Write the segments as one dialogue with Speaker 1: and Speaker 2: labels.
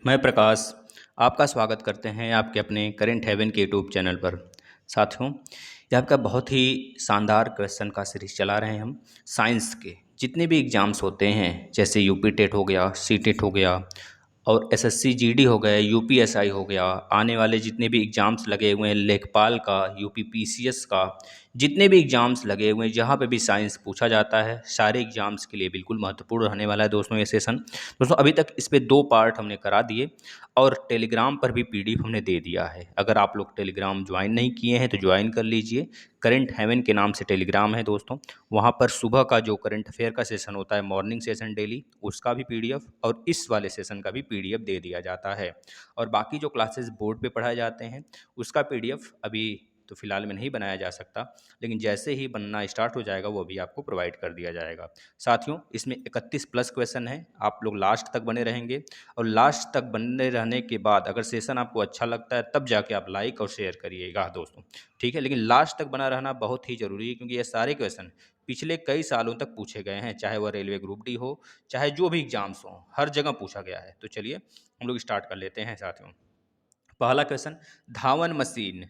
Speaker 1: मैं प्रकाश आपका स्वागत करते हैं आपके अपने करेंट हेवन के यूट्यूब चैनल पर। साथियों, ये आपका बहुत ही शानदार क्वेश्चन का सीरीज चला रहे हैं हम। साइंस के जितने भी एग्ज़ाम्स होते हैं, जैसे यूपी टेट हो गया, सी टेट हो गया और एसएससी जीडी हो गया, यूपीएसआई हो गया, आने वाले जितने भी एग्ज़ाम्स लगे हुए हैं, लेखपाल का, यूपी पीसीएस का, जितने भी एग्ज़ाम्स लगे हुए हैं जहाँ पे भी साइंस पूछा जाता है, सारे एग्ज़ाम्स के लिए बिल्कुल महत्वपूर्ण रहने वाला है दोस्तों ये सेशन। दोस्तों अभी तक इस पे 2 पार्ट हमने करा दिए और टेलीग्राम पर भी पीडीएफ हमने दे दिया है। अगर आप लोग टेलीग्राम ज्वाइन नहीं किए हैं तो ज्वाइन कर लीजिए। करंट हेवन के नाम से टेलीग्राम है दोस्तों। वहाँ पर सुबह का जो करंट अफेयर का सेशन होता है, मॉर्निंग सेशन डेली, उसका भी पीडीएफ और इस वाले सेशन का भी पीडीएफ दे दिया जाता है। और बाकी जो क्लासेस बोर्ड पे पढ़ाए जाते हैं उसका पीडीएफ अभी तो फिलहाल में नहीं बनाया जा सकता, लेकिन जैसे ही बनना स्टार्ट हो जाएगा वो भी आपको प्रोवाइड कर दिया जाएगा। साथियों, इसमें 31 प्लस क्वेश्चन है, आप लोग लास्ट तक बने रहेंगे और लास्ट तक बने रहने के बाद अगर सेशन आपको अच्छा लगता है तब जाके आप लाइक और शेयर करिएगा दोस्तों, ठीक है। लेकिन लास्ट तक बना रहना बहुत ही ज़रूरी है, क्योंकि ये सारे क्वेश्चन पिछले कई सालों तक पूछे गए हैं, चाहे वह रेलवे ग्रुप डी हो, चाहे जो भी एग्जाम्स हों, हर जगह पूछा गया है। तो चलिए हम लोग स्टार्ट कर लेते हैं साथियों। पहला क्वेश्चन, धावन मशीन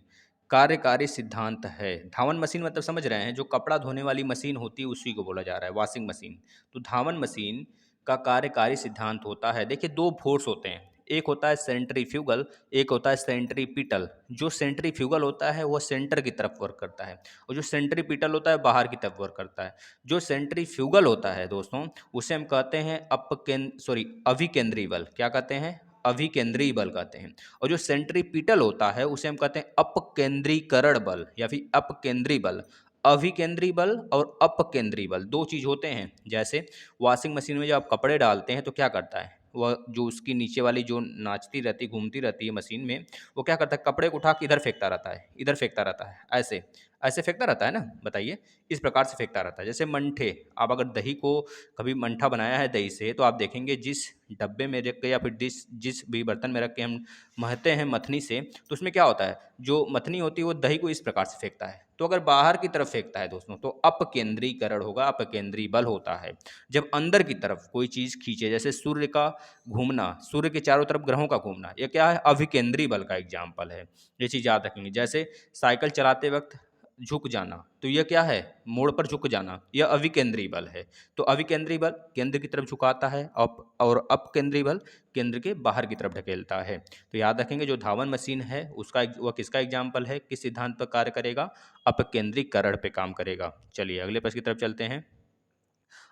Speaker 1: कार्यकारी सिद्धांत है। धावन मशीन मतलब समझ रहे हैं, जो कपड़ा धोने वाली मशीन होती है उसी को बोला जा रहा है, वॉशिंग मशीन। तो धावन मशीन का कार्यकारी सिद्धांत होता है, देखिए 2 फोर्स होते हैं, एक होता है सेंट्रीफ्यूगल, एक होता है सेंट्रीपिटल। जो सेंट्रीफ्यूगल होता है वह सेंटर की तरफ वर्क करता है और जो सेंट्रीपिटल होता है बाहर की तरफ वर्क करता है। जो सेंट्रीफ्यूगल होता है दोस्तों उसे हम कहते हैं अभिकेंद्री बल। क्या कहते हैं? अभिकेंद्रीय बल कहते हैं। और जो सेंट्रीपिटल होता है उसे हम कहते हैं अपकेंद्रीकरण बल या फिर अपकेंद्री बल। अभिकेंद्री बल और अपकेंद्री बल 2 चीज़ होते हैं। जैसे वॉशिंग मशीन में जब आप कपड़े डालते हैं तो क्या करता है, वह जो उसकी नीचे वाली जो नाचती रहती घूमती रहती है मशीन में, वो क्या करता है, कपड़े को उठा के इधर फेंकता रहता है, इधर फेंकता रहता है, ऐसे ऐसे फेंकता रहता है ना, बताइए, इस प्रकार से फेंकता रहता है। जैसे मंठे, आप अगर दही को कभी मंठा बनाया है दही से, तो आप देखेंगे जिस डब्बे में रख के या फिर जिस जिस भी बर्तन में रख के हम महते हैं मथनी से, तो उसमें क्या होता है, जो मथनी होती है वो दही को इस प्रकार से फेंकता है। तो अगर बाहर की तरफ फेंकता है दोस्तों तो अपकेंद्रीकरण होगा, अपकेंद्री बल होता है। जब अंदर की तरफ कोई चीज़ खींचे, जैसे सूर्य का घूमना, सूर्य के चारों तरफ ग्रहों का घूमना, यह क्या है, अभिकेंद्री बल का एग्जाम्पल है। ये चीज़ याद रखेंगे। जैसे साइकिल चलाते वक्त झुक जाना, तो यह क्या है, मोड़ पर झुक जाना, यह अभिकेंद्री बल है। तो अभिकेंद्री बल केंद्र की तरफ झुकाता है और अपकेंद्री बल केंद्र के बाहर की तरफ ढकेलता है। तो याद रखेंगे, जो धावन मशीन है उसका वह किसका एग्जाम्पल है, किस सिद्धांत पर कार्य करेगा, अपकेंद्रीकरण पे काम करेगा। चलिए अगले प्रश्न की तरफ चलते हैं।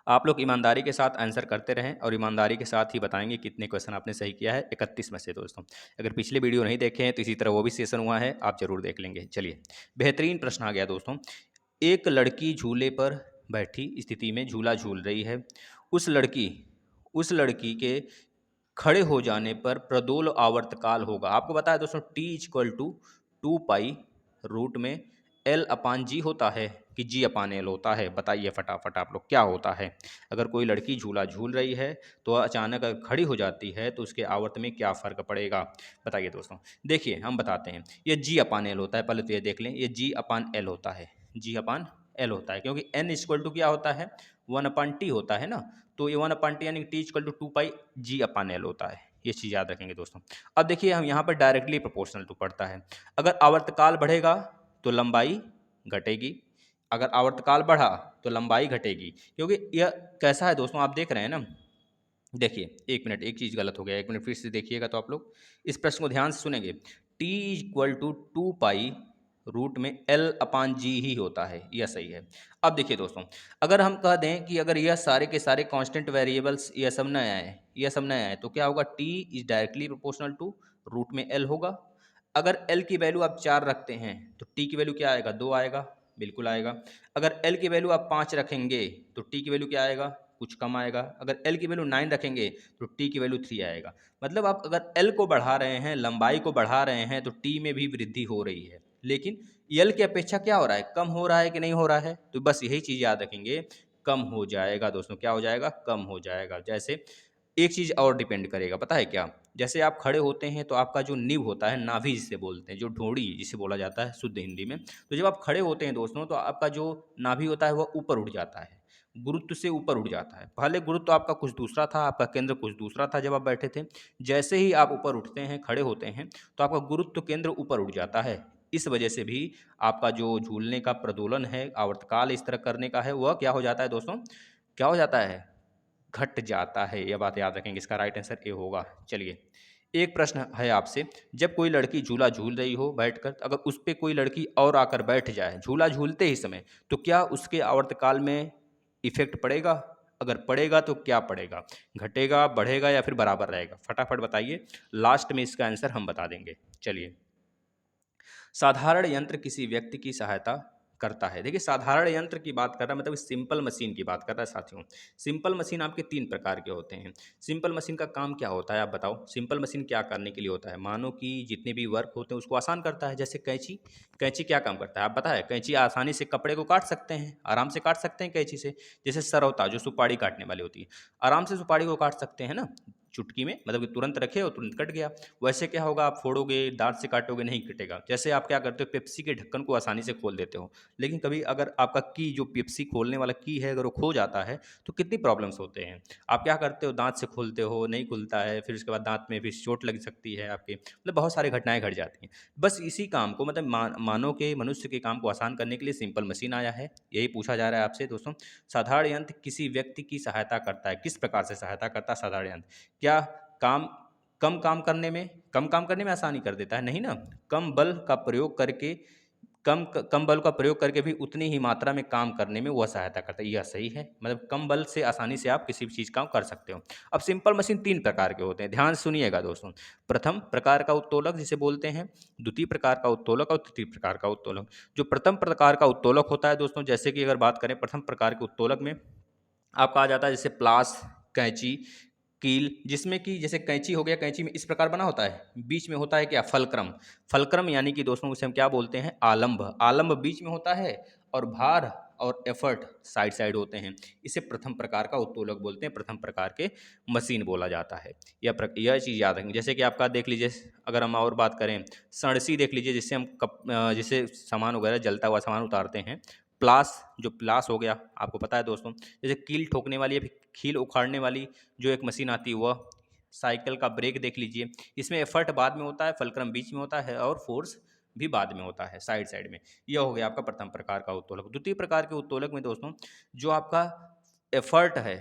Speaker 1: आप लोग ईमानदारी के साथ आंसर करते रहें और ईमानदारी के साथ ही बताएंगे कितने क्वेश्चन आपने सही किया है 31 में से दोस्तों। अगर पिछले वीडियो नहीं देखे हैं तो इसी तरह वो भी सेशन हुआ है, आप जरूर देख लेंगे। चलिए, बेहतरीन प्रश्न आ गया दोस्तों। एक लड़की झूले पर बैठी स्थिति में झूला झूल रही है। उस लड़की उस लड़की के खड़े हो जाने पर प्रदोल आवर्तकाल होगा। आपको बताया दोस्तों T=2 पाई रूट में L/G होता है कि G/L होता है। बताइए फटाफट आप लोग, क्या होता है? अगर कोई लड़की झूला झूल रही है तो अचानक अगर खड़ी हो जाती है तो उसके आवर्त में क्या फ़र्क पड़ेगा, बताइए दोस्तों। देखिए हम बताते हैं, ये G/L होता है, पहले तो ये देख लें, ये G/L होता है, G/L होता है, क्योंकि N= क्या होता है, 1/T होता है ना। तो ये 1/T यानी T=2 पाई G/L होता है। ये चीज़ याद रखेंगे दोस्तों। अब देखिए हम यहाँ पर डायरेक्टली प्रोपोर्शनल टू पढ़ता है। अगर आवर्तकाल बढ़ेगा तो लंबाई घटेगी, अगर आवर्तकाल बढ़ा तो लंबाई घटेगी। क्योंकि यह कैसा है दोस्तों, आप देख रहे हैं ना। देखिए 1 मिनट, एक चीज़ गलत हो गया, 1 मिनट फिर से देखिएगा तो आप लोग इस प्रश्न को ध्यान से सुनेंगे। T=2 पाई रूट में L/G ही होता है, यह सही है। अब देखिए दोस्तों, अगर हम कह दें कि अगर यह सारे के सारे कांस्टेंट वेरिएबल्स यह सब नए आए, यह सब नए आए, तो क्या होगा, T=डायरेक्टली प्रोपोर्शनल टू रूट में L होगा। अगर L की वैल्यू आप 4 रखते हैं तो T की वैल्यू क्या आएगा, 2 आएगा, बिल्कुल आएगा। अगर L की वैल्यू आप 5 रखेंगे तो T की वैल्यू क्या आएगा, कुछ कम आएगा। अगर L की वैल्यू 9 रखेंगे तो T की वैल्यू 3 आएगा। मतलब आप अगर L को बढ़ा रहे हैं, लंबाई को बढ़ा रहे हैं, तो T में भी वृद्धि हो रही है, लेकिन L की अपेक्षा क्या हो रहा है, कम हो रहा है कि नहीं हो रहा है। तो बस यही चीज़ याद रखेंगे, कम हो जाएगा दोस्तों। क्या हो जाएगा, कम हो जाएगा। जैसे एक चीज़ और डिपेंड करेगा, पता है क्या, जैसे आप खड़े होते हैं तो आपका जो नींव होता है, नाभि जिसे बोलते हैं, जो ढोड़ी जिसे बोला जाता है शुद्ध हिंदी में, तो जब आप खड़े होते हैं दोस्तों तो आपका जो नाभि होता है वह ऊपर उठ जाता है। गुरुत्व से ऊपर उठ जाता है। पहले गुरुत्व आपका कुछ दूसरा था, आपका केंद्र कुछ दूसरा था जब आप बैठे थे। जैसे ही आप ऊपर उठते हैं, खड़े होते हैं, तो आपका गुरुत्व केंद्र ऊपर उठ जाता है। इस वजह से भी आपका जो झूलने का प्रदोलन है, आवर्तकाल इस तरह करने का है, वह क्या हो जाता है दोस्तों? क्या हो जाता है? घट जाता है। यह बात याद रखेंगे। इसका राइट आंसर ए होगा। चलिए, एक प्रश्न है आपसे। जब कोई लड़की झूला झूल रही हो बैठकर, अगर उस पे कोई लड़की और आकर बैठ जाए झूला झूलते ही समय, तो क्या उसके आवर्तकाल में इफेक्ट पड़ेगा? अगर पड़ेगा तो क्या पड़ेगा? घटेगा, बढ़ेगा या फिर बराबर रहेगा? फटाफट बताइए। लास्ट में इसका आंसर हम बता देंगे। चलिए, साधारण यंत्र किसी व्यक्ति की सहायता करता है। देखिए, साधारण यंत्र की बात कर रहा है, मतलब सिंपल मशीन की बात कर रहा है साथियों। सिंपल मशीन आपके 3 प्रकार के होते हैं। सिंपल मशीन का काम क्या होता है, आप बताओ? सिंपल मशीन क्या करने के लिए होता है? मानो कि जितने भी वर्क होते हैं उसको आसान करता है। जैसे कैंची। कैंची क्या काम करता है, आप बताएं? कैंची आसानी से कपड़े को काट सकते हैं, आराम से काट सकते हैं कैंची से। जैसे सरौता, जो सुपारी काटने वाली होती है, आराम से सुपारी को काट सकते हैं ना, चुटकी में, मतलब कि तुरंत रखे और तुरंत कट गया। वैसे क्या होगा, आप फोड़ोगे, दांत से काटोगे, नहीं कटेगा। जैसे आप क्या करते हो, पेप्सी के ढक्कन को आसानी से खोल देते हो, लेकिन कभी अगर आपका की, जो पेप्सी खोलने वाला की है, अगर वो खो जाता है तो कितनी प्रॉब्लम्स होते हैं। आप क्या करते हो, दांत से खोलते हो, नहीं खुलता है, फिर उसके बाद दांत में भी चोट लग सकती है आपके, मतलब बहुत सारी घटनाएं घट जाती हैं। बस इसी काम को, मतलब मानव के, मनुष्य के काम को आसान करने के लिए सिंपल मशीन आया है। यही पूछा जा रहा है आपसे दोस्तों। साधारण यंत्र किसी व्यक्ति की सहायता करता है। किस प्रकार से सहायता करता है साधारण यंत्र? क्या काम कम काम करने में आसानी कर देता है? नहीं ना। कम बल का प्रयोग करके, कम बल का प्रयोग करके भी उतनी ही मात्रा में काम करने में वह सहायता करता है। यह सही है, मतलब कम बल से आसानी से आप किसी भी चीज़ का कर सकते हो। अब सिंपल मशीन 3 प्रकार के होते हैं, ध्यान सुनिएगा दोस्तों। प्रथम प्रकार का उत्तोलक जिसे बोलते हैं, द्वितीय प्रकार का उत्तोलक और तृतीय प्रकार का उत्तोलक। जो प्रथम प्रकार का उत्तोलक होता है दोस्तों, जैसे कि अगर बात करें प्रथम प्रकार के उत्तोलक में, आपका आ जाता है जैसे प्लास, कैंची, कील, जिसमें कि जैसे कैंची हो गया, कैंची में इस प्रकार बना होता है, बीच में होता है क्या, फलक्रम। फलक्रम यानी कि दोस्तों उसे हम क्या बोलते हैं, आलंब। आलंब बीच में होता है और भार और एफर्ट साइड साइड होते हैं। इसे प्रथम प्रकार का उत्तोलक बोलते हैं, प्रथम प्रकार के मशीन बोला जाता है। यह चीज़ याद रखेंगे। जैसे कि आपका देख लीजिए, अगर हम और बात करें, सणसी देख लीजिए, जिससे हम जिससे सामान वगैरह, जलता हुआ सामान उतारते हैं। प्लास, जो प्लास हो गया, आपको पता है दोस्तों। जैसे कील ठोकने वाली या फिर कील उखाड़ने वाली जो एक मशीन आती है, वह। साइकिल का ब्रेक देख लीजिए, इसमें एफर्ट बाद में होता है, फलक्रम बीच में होता है और फोर्स भी बाद में होता है, साइड साइड में। यह हो गया आपका प्रथम प्रकार का उत्तोलक। द्वितीय प्रकार के उत्तोलक में दोस्तों, जो आपका एफर्ट है,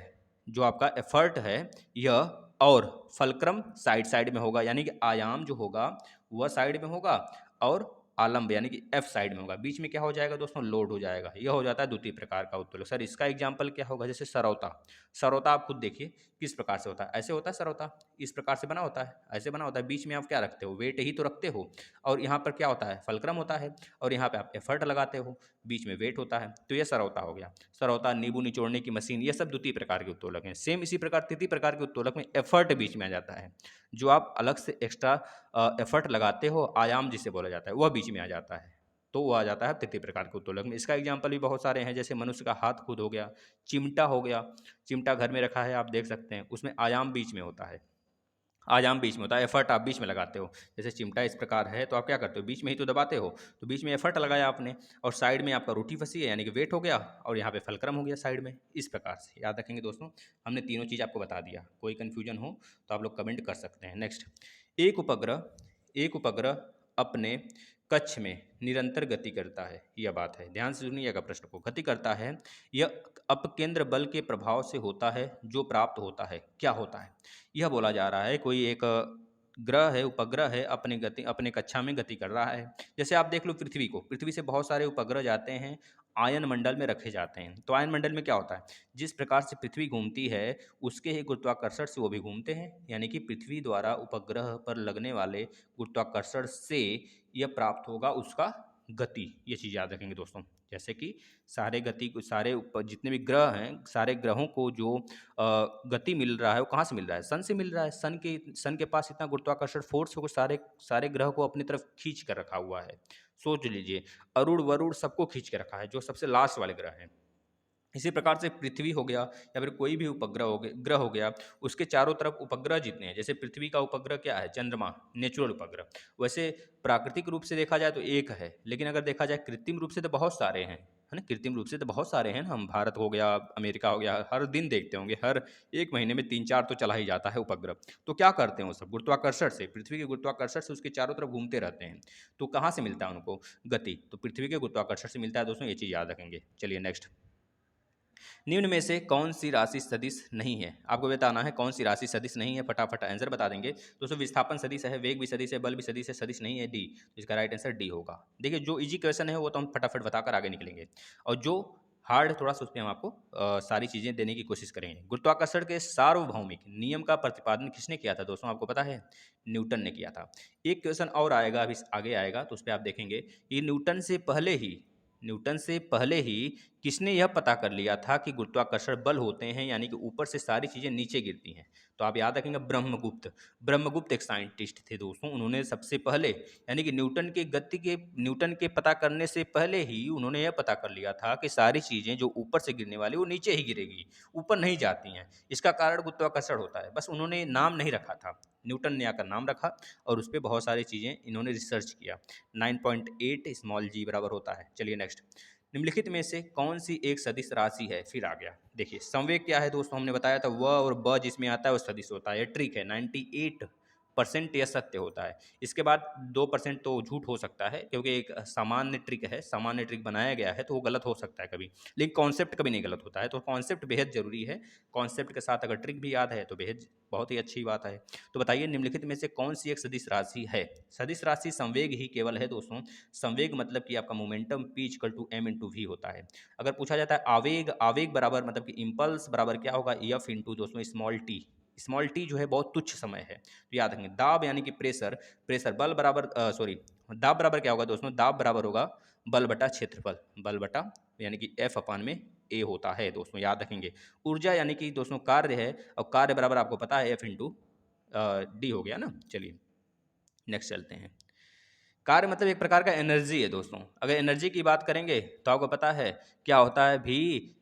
Speaker 1: जो आपका एफर्ट है, यह और फलक्रम साइड साइड में होगा, यानी कि आयाम जो होगा वह साइड में होगा, और आलम्ब यानी कि एफ साइड में होगा। बीच में क्या हो जाएगा दोस्तों, लोड हो जाएगा। यह हो जाता है द्वितीय प्रकार का उत्तोलक। सर इसका एग्जाम्पल क्या होगा? जैसे सरौता। सरौता आप खुद देखिए किस प्रकार से होता है। ऐसे होता है सरौता, इस प्रकार से बना होता है, ऐसे बना होता है। बीच में आप क्या रखते हो, वेट ही तो रखते हो, और यहाँ पर क्या होता है, फलक्रम होता है, और यहाँ पे आप एफर्ट लगाते हो, बीच में वेट होता है। तो यह सरौता हो गया। सरौता, नींबू निचोड़ने की मशीन, ये सब द्वितीय प्रकार के उत्तोलक हैं। सेम इसी प्रकार तृतीय प्रकार के उत्तोलक में एफर्ट बीच में आ जाता है। जो आप अलग से एक्स्ट्रा एफर्ट लगाते हो, आयाम जिसे बोला जाता है, वह बीच में आ जाता है, तो वो आ जाता है तृतीय प्रकार के उत्तोलक में। इसका एग्जाम्पल भी बहुत सारे हैं, जैसे मनुष्य का हाथ खुद हो गया, चिमटा हो गया। चिमटा घर में रखा है, आप देख सकते हैं, उसमें आयाम बीच में होता है, आयाम बीच में होता है, एफर्ट आप बीच में लगाते हो। जैसे चिमटा इस प्रकार है, तो आप क्या करते हो, बीच में ही तो दबाते हो, तो बीच में एफर्ट लगाया आपने, और साइड में आपका रोटी फंसी है, यानी कि वेट हो गया, और यहाँ पे फलक्रम हो गया साइड में। इस प्रकार से याद रखेंगे दोस्तों। हमने तीनों चीज़ आपको बता दिया। कोई कन्फ्यूजन हो तो आप लोग कमेंट कर सकते हैं। नेक्स्ट, एक उपग्रह अपने कक्ष में निरंतर गति करता है। यह बात है, ध्यान से सुनिएगा प्रश्न को। गति करता है, यह अपकेंद्र बल के प्रभाव से होता है। जो प्राप्त होता है, क्या होता है? यह बोला जा रहा है, कोई एक ग्रह है, उपग्रह है, अपने कक्षा में गति कर रहा है। जैसे आप देख लो पृथ्वी को, पृथ्वी से बहुत सारे उपग्रह जाते हैं, आयन मंडल में रखे जाते हैं। तो आयन मंडल में क्या होता है, जिस प्रकार से पृथ्वी घूमती है, उसके ही गुरुत्वाकर्षण से वो भी घूमते हैं। यानी कि पृथ्वी द्वारा उपग्रह पर लगने वाले गुरुत्वाकर्षण से यह प्राप्त होगा उसका गति। ये चीज़ याद रखेंगे दोस्तों। जैसे कि जितने भी ग्रह हैं, सारे ग्रहों को जो गति मिल रहा है, वो कहाँ से मिल रहा है, सन से मिल रहा है। सन के पास इतना गुरुत्वाकर्षण फोर्स है, वो सारे सारे ग्रह को अपनी तरफ खींच कर रखा हुआ है। सोच लीजिए, अरुण वरुण सबको खींच के रखा है, जो सबसे लास्ट वाले ग्रह हैं। इसी प्रकार से पृथ्वी हो गया, या फिर कोई भी ग्रह हो गया, उसके चारों तरफ उपग्रह जितने हैं, जैसे पृथ्वी का उपग्रह क्या है, चंद्रमा, नेचुरल उपग्रह। वैसे प्राकृतिक रूप से देखा जाए तो एक है, लेकिन अगर देखा जाए कृत्रिम रूप से तो बहुत सारे हैं। है ना, कृत्रिम रूप से तो बहुत सारे हैं ना, हम भारत हो गया, अमेरिका हो गया, हर दिन देखते होंगे, हर 1 महीने में 3-4 तो चला ही जाता है उपग्रह। तो क्या करते हैं वो सब? गुरुत्वाकर्षण से, पृथ्वी के गुरुत्वाकर्षण से उसके चारों तरफ घूमते रहते हैं। तो कहाँ से मिलता है उनको गति? तो पृथ्वी के गुरुत्वाकर्षण से मिलता है दोस्तों, ये चीज़ याद रखेंगे। चलिए नेक्स्ट। निम्न में से कौन सी राशि सदिश नहीं है? आपको बताना है कौन सी राशि सदिश नहीं है, फटाफट आंसर बता देंगे। दोस्तों विस्थापन सदिश है, वेग भी सदिश है, बल भी सदिश है, सदिश नहीं है डी। तो इसका राइट आंसर डी होगा। देखिए जो इजी क्वेश्चन है वो तो हम फटाफट बताकर आगे निकलेंगे, और जो हार्ड थोड़ा सा उस पर हम आपको सारी चीज़ें देने की कोशिश करेंगे। गुरुत्वाकर्षण के सार्वभौमिक नियम का प्रतिपादन किसने किया था दोस्तों? आपको पता है, न्यूटन ने किया था। एक क्वेश्चन और आएगा अभी आगे आएगा, तो उस पर आप देखेंगे ये न्यूटन से पहले ही किसने यह पता कर लिया था कि गुरुत्वाकर्षण बल होते हैं, यानी कि ऊपर से सारी चीज़ें नीचे गिरती हैं। तो आप याद रखेंगे ब्रह्मगुप्त एक साइंटिस्ट थे दोस्तों, उन्होंने सबसे पहले, यानी कि न्यूटन के पता करने से पहले ही उन्होंने यह पता कर लिया था कि सारी चीज़ें जो ऊपर से गिरने वाली वो नीचे ही गिरेगी, ऊपर नहीं जाती हैं। इसका कारण गुरुत्वाकर्षण होता है, बस उन्होंने नाम नहीं रखा था, न्यूटन ने आकर नाम रखा और उस पर बहुत सारी चीज़ें इन्होंने रिसर्च किया। 9.8 स्मॉल जी बराबर होता है। चलिए नेक्स्ट। निम्नलिखित में से कौन सी एक सदिश राशि है? फिर आ गया, देखिए संवेग क्या है दोस्तों, हमने बताया था व और ब जिसमें आता है वो सदिश होता है। ट्रिक है, 98% यह सत्य होता है। इसके बाद 2% तो झूठ हो सकता है, क्योंकि एक सामान्य ट्रिक है, सामान्य ट्रिक बनाया गया है, तो वो गलत हो सकता है कभी, लेकिन कॉन्सेप्ट कभी नहीं गलत होता है। तो कॉन्सेप्ट बेहद जरूरी है, कॉन्सेप्ट के साथ अगर ट्रिक भी याद है तो बेहद बहुत ही अच्छी बात है। तो बताइए निम्नलिखित में से कौन सी एक सदिश राशि है? सदिश राशि संवेग ही केवल है दोस्तों। संवेग मतलब कि आपका momentum p equal to m into V होता है। अगर पूछा जाता है आवेग, आवेग बराबर मतलब कि इम्पल्स बराबर क्या होगा? f इंटू दोस्तों स्मॉल टी जो है बहुत तुच्छ समय है, तो याद रखेंगे। दाब यानी कि प्रेशर, बल बराबर सॉरी दाब बराबर क्या होगा दोस्तों? दाब बराबर होगा बल बटा क्षेत्रफल, बल बटा यानी कि F अपान में A होता है दोस्तों, याद रखेंगे। ऊर्जा यानी कि दोस्तों कार्य है, और कार्य बराबर आपको पता है F इंटू डी हो गया ना। चलिए नेक्स्ट चलते हैं। कार्य मतलब एक प्रकार का एनर्जी है दोस्तों। अगर एनर्जी की बात करेंगे तो आपको पता है क्या होता है? V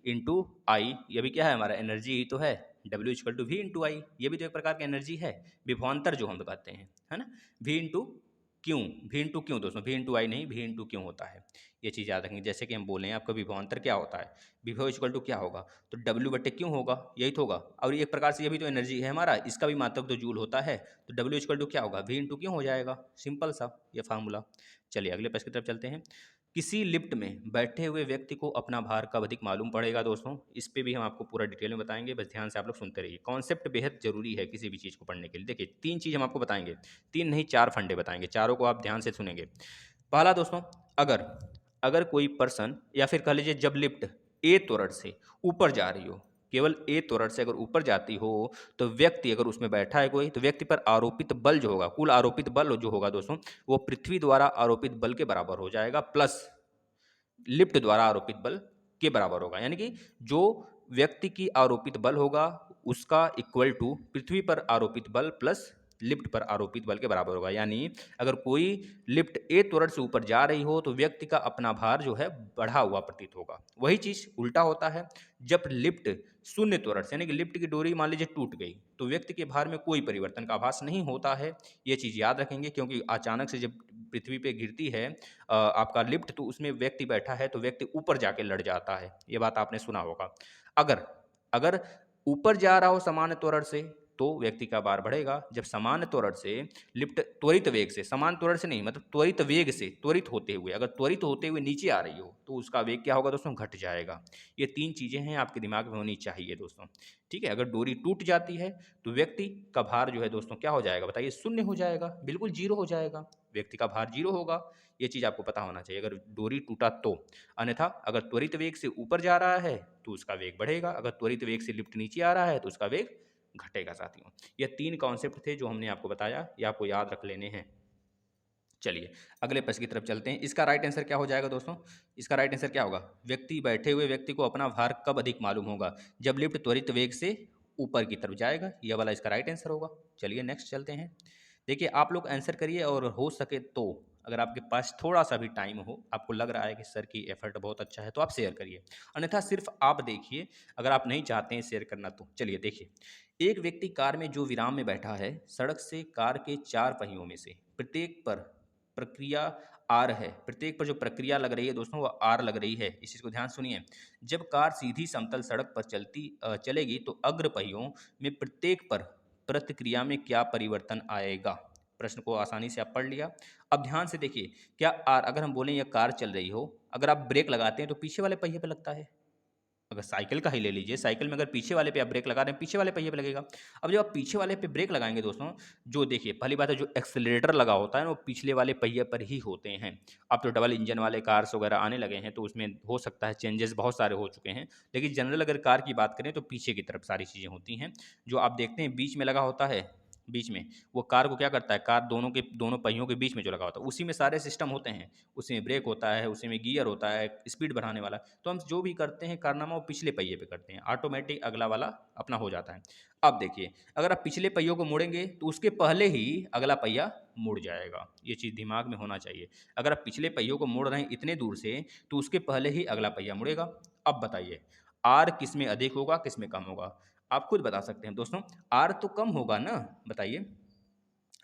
Speaker 1: इंटू आई, ये भी क्या है? हमारा एनर्जी ही तो है। W equal to V into I, ये भी तो एक प्रकार की एनर्जी है, विभवांतर जो हम कहते हैं, है ना। V इंटू क्यों, वी इंटू क्यों दोस्तों, वी इंटू आई नहीं, वी इंटू क्यों होता है, ये चीज़ याद रखेंगे। जैसे कि हम बोले आपका विभवांतर क्या होता है, विभव इक्वल टू क्या होगा? तो W बटे क्यों होगा, यही तो होगा। और एक प्रकार से ये भी तो एनर्जी है हमारा, इसका भी मात्रक तो जूल होता है, तो W इक्वल टू क्या होगा? वी इंटू क्यों हो जाएगा, सिंपल सा ये फार्मूला। चलिए अगले प्रश्न की तरफ चलते हैं। किसी लिफ्ट में बैठे हुए व्यक्ति को अपना भार कब अधिक मालूम पड़ेगा दोस्तों? इस पे भी हम आपको पूरा डिटेल में बताएंगे, बस ध्यान से आप लोग सुनते रहिए। कॉन्सेप्ट बेहद जरूरी है किसी भी चीज़ को पढ़ने के लिए। देखिए 3 चीज़ हम आपको बताएंगे, 3 नहीं 4 फंडे बताएंगे, चारों को आप ध्यान से सुनेंगे। पहला दोस्तों, अगर अगर कोई पर्सन, या फिर कह लीजिए जब लिफ्ट ए त्वरण से ऊपर जा रही हो, केवल ए त्वरण से अगर ऊपर जाती हो, तो व्यक्ति अगर उसमें बैठा है कोई, तो व्यक्ति पर आरोपित बल जो होगा, कुल आरोपित बल जो होगा दोस्तों, वो पृथ्वी द्वारा आरोपित बल के बराबर हो जाएगा, प्लस लिफ्ट द्वारा आरोपित बल के बराबर होगा। यानी कि जो व्यक्ति की आरोपित बल होगा उसका इक्वल टू पृथ्वी पर आरोपित बल प्लस लिफ्ट पर आरोपित बल के बराबर होगा। यानी अगर कोई लिफ्ट ए त्वरण से ऊपर जा रही हो तो व्यक्ति का अपना भार जो है बढ़ा हुआ प्रतीत होगा। वही चीज उल्टा होता है, जब लिफ्ट शून्य त्वरण से, यानी कि लिफ्ट की डोरी मान लीजिए टूट गई, तो व्यक्ति के भार में कोई परिवर्तन का आभास नहीं होता है। ये चीज याद रखेंगे, क्योंकि अचानक से जब पृथ्वी पे गिरती है आपका लिफ्ट, तो उसमें व्यक्ति बैठा है तो व्यक्ति ऊपर जाके लड़ जाता है, ये बात आपने सुना होगा। अगर अगर ऊपर जा रहा हो सामान्य त्वरण से तो व्यक्ति का भार बढ़ेगा। जब सामान्य त्वरण से लिफ्ट त्वरित वेग से, समान त्वरण से नहीं मतलब त्वरित वेग से, त्वरित होते हुए, अगर त्वरित होते हुए नीचे आ रही हो तो उसका वेग क्या होगा दोस्तों? घट जाएगा। ये 3 चीजें हैं आपके दिमाग में होनी चाहिए दोस्तों, ठीक है। अगर डोरी टूट जाती है तो व्यक्ति का भार जो है दोस्तों क्या हो जाएगा बताइए? शून्य हो जाएगा, बिल्कुल जीरो हो जाएगा, व्यक्ति का भार जीरो होगा। ये चीज़ आपको पता होना चाहिए अगर डोरी टूटा तो। अन्यथा अगर त्वरित वेग से ऊपर जा रहा है तो उसका वेग बढ़ेगा, अगर त्वरित वेग से लिफ्ट नीचे आ रहा है तो उसका वेग घटेगा साथियों। ये 3 कॉन्सेप्ट थे जो हमने आपको बताया, ये आपको याद रख लेने हैं। चलिए अगले प्रश्न की तरफ चलते हैं। इसका राइट आंसर क्या हो जाएगा दोस्तों? इसका राइट आंसर क्या होगा? व्यक्ति, बैठे हुए व्यक्ति को अपना भार कब अधिक मालूम होगा? जब लिफ्ट त्वरित वेग से ऊपर की तरफ जाएगा, यह वाला इसका राइट आंसर होगा। चलिए नेक्स्ट चलते हैं। देखिए आप लोग आंसर करिए, और हो सके तो अगर आपके पास थोड़ा सा भी टाइम हो, आपको लग रहा है कि सर की एफर्ट बहुत अच्छा है, तो आप शेयर करिए, अन्यथा सिर्फ आप देखिए अगर आप नहीं चाहते हैं शेयर करना तो। चलिए देखिए, एक व्यक्ति कार में जो विराम में बैठा है, सड़क से कार के 4 पहियों में से प्रत्येक पर प्रक्रिया आर है, प्रत्येक पर जो प्रक्रिया लग रही है दोस्तों वो आर लग रही है। इस चीज़ को ध्यान सुनिए। जब कार सीधी समतल सड़क पर चलेगी तो अग्र पहियों में प्रत्येक पर प्रतिक्रिया में क्या परिवर्तन आएगा? प्रश्न को आसानी से आप पढ़ लिया। अब ध्यान से देखिए, क्या आर, अगर हम बोलें यह कार चल रही हो, अगर आप ब्रेक लगाते हैं तो पीछे वाले पहिए पे लगता है। अगर साइकिल का ही ले लीजिए, साइकिल में अगर पीछे वाले पे आप ब्रेक लगा रहे हैं, पीछे वाले पहिए पे लगेगा। अब जब आप पीछे वाले पे ब्रेक लगाएंगे दोस्तों, जो देखिए पहली बात है, जो एक्सेलरेटर लगा होता है ना वो पिछले वाले पहिए पर ही होते हैं। अब तो डबल इंजन वाले कार्स वगैरह आने लगे हैं तो उसमें हो सकता है चेंजेस बहुत सारे हो चुके हैं, लेकिन जनरल अगर कार की बात करें तो पीछे की तरफ सारी चीज़ें होती हैं। जो आप देखते हैं बीच में लगा होता है, बीच में वो कार को क्या करता है, कार दोनों पहियों के बीच में जो लगा होता है उसी में सारे सिस्टम होते हैं। उसी में ब्रेक होता है, उसी में गियर होता है, स्पीड बढ़ाने वाला। तो हम जो भी करते हैं कारनामा वो पिछले पहिए पे करते हैं, ऑटोमेटिक अगला वाला अपना हो जाता है। अब देखिए, अगर आप पिछले पहियों को मोड़ेंगे तो उसके पहले ही अगला पहिया मुड़ जाएगा। ये चीज़ दिमाग में होना चाहिए। अगर आप पिछले पहियों को मोड़ रहे हैं इतने दूर से तो उसके पहले ही अगला पहिया मुड़ेगा। अब बताइए आर किस में अधिक होगा, किस में कम होगा? आप खुद बता सकते हैं दोस्तों। आर तो कम होगा ना, बताइए।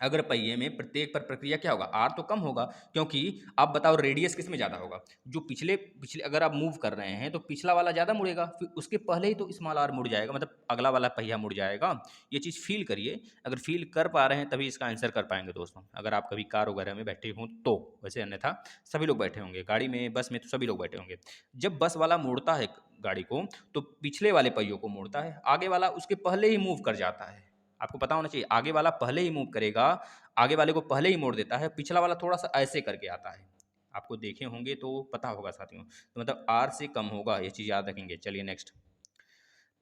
Speaker 1: अगर पहिए में प्रत्येक पर प्रक्रिया क्या होगा, आर तो कम होगा, क्योंकि आप बताओ रेडियस किस में ज़्यादा होगा? जो पिछले पिछले अगर आप मूव कर रहे हैं तो पिछला वाला ज़्यादा मुड़ेगा, फिर उसके पहले ही तो स्मॉल आर मुड़ जाएगा, मतलब अगला वाला पहिया मुड़ जाएगा। ये चीज़ फील करिए। अगर फील कर पा रहे हैं तभी इसका आंसर कर पाएंगे दोस्तों। अगर आप कभी कार वगैरह में बैठे हों तो, वैसे अन्यथा सभी लोग बैठे होंगे, गाड़ी में बस में तो सभी लोग बैठे होंगे। जब बस वाला मोड़ता है गाड़ी को तो पिछले वाले पहियों को मोड़ता है, आगे वाला उसके पहले ही मूव कर जाता है। आपको पता होना चाहिए, आगे वाला पहले ही मूव करेगा, आगे वाले को पहले ही मोड़ देता है, पिछला वाला थोड़ा सा ऐसे करके आता है। आपको देखे होंगे तो पता होगा साथियों। तो मतलब आर से कम होगा, ये चीज़ याद रखेंगे। चलिए नेक्स्ट।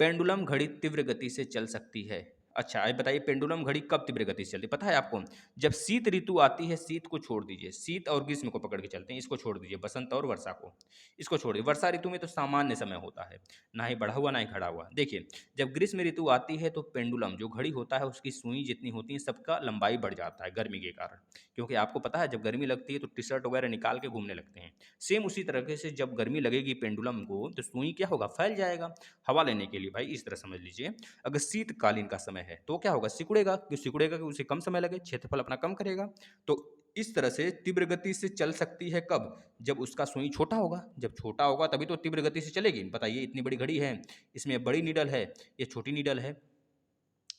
Speaker 1: पेंडुलम घड़ी तीव्र गति से चल सकती है। अच्छा, अब बताइए पेंडुलम घड़ी कब तीव्र गति से चलती है? पता है आपको? जब शीत ऋतु आती है, शीत को छोड़ दीजिए, शीत और ग्रीष्म को पकड़ के चलते हैं, इसको छोड़ दीजिए, बसंत और वर्षा को, इसको छोड़ दीजिए। वर्षा ऋतु में तो सामान्य समय होता है, ना ही बढ़ा हुआ ना ही घटा हुआ। देखिए, जब ग्रीष्म ऋतु आती है तो पेंडुलम जो घड़ी होता है उसकी सुई जितनी होती है सबका लंबाई बढ़ जाता है गर्मी के कारण, क्योंकि आपको पता है जब गर्मी लगती है तो टी शर्ट वगैरह निकाल के घूमने लगते हैं। सेम उसी तरीके से जब गर्मी लगेगी पेंडुलम को तो सुई क्या होगा, फैल जाएगा हवा लेने के लिए। भाई इस तरह समझ लीजिए। अगर शीतकालीन का समय है तो क्या होगा, सिकुड़ेगा, क्यों सिकुड़ेगा कि उसे कम समय लगे, क्षेत्रफल अपना कम करेगा। तो इस तरह से तीव्र गति से चल सकती है कब, जब उसका सुई छोटा होगा। जब छोटा होगा तभी तो तीव्र गति से चलेगी। बताइए, इतनी बड़ी घड़ी है, इसमें बड़ी नीडल है, ये छोटी नीडल है,